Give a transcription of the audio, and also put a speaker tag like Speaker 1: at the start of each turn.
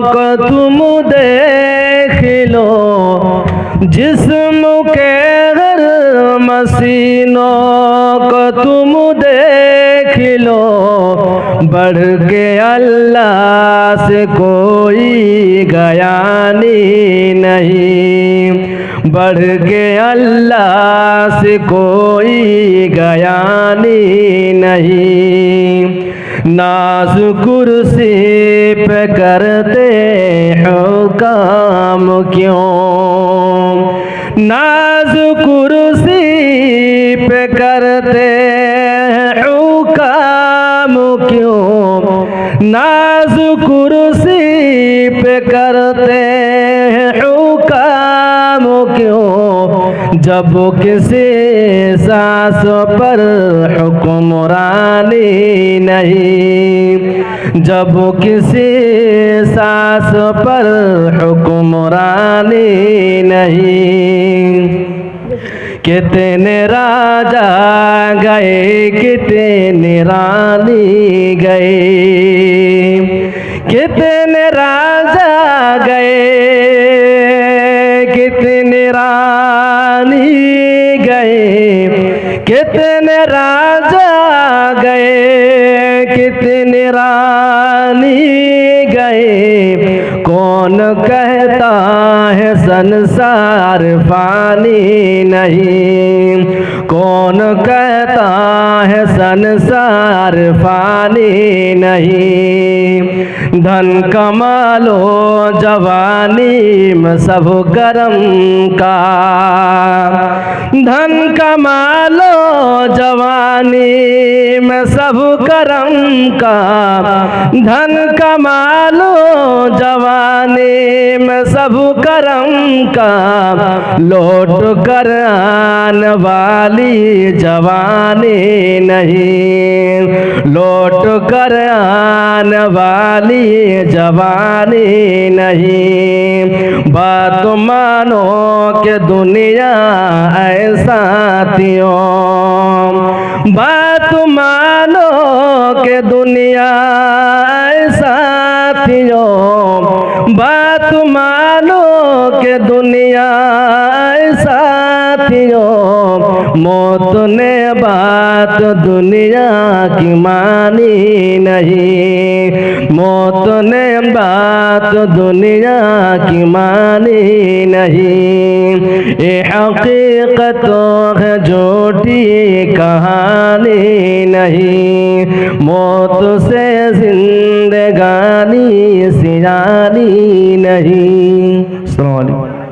Speaker 1: को तुम देख लो, जिस्म के हर मसीनों को तुम देख लो, बढ़ के अल्लाह से कोई गयानी नहीं, बढ़ के अल्लाह से कोई गयानी नहीं। नाज़ कुर्सी पे करते हो काम क्यों, नाज़ कुर्सी पे करते हो काम क्यों, नाज़ कुर्सी पे करते हो काम क्यों, जब किसी सांस पर हुक्मरानी नहीं, जब किसी सांस पर हुक्मरानी नहीं। कितने राजा गए, कितने रानी गए, कितने राजा गए, कितने रानी गए, कितने राजा गए, कितने रानी गए। कौन कहता है संसार फानी नहीं, कौन कहता है संसार फानी नहीं। धन कमा लो जवानी में सब करम का, धन कमा लो जवानी में सब करम का, धन कमा लो जवानी में सब करम का, लौट कर आने वाली जवानी नहीं, लौट कर आने वाली जवानी नहीं। बात मानो कि दुनिया ऐसा साथियों, बात मानो कि दुनिया ऐसा साथियों, बात मानो कि दुनिया ऐसा साथियों। मौत ने बात दुनिया की मानी नहीं, मौत ने बात दुनिया की मानी नहीं। ये हकीकतों है झूठी कहानी नहीं, मौत से जिंदगानी सियानी नहीं। अस्सलाम वालेकुम।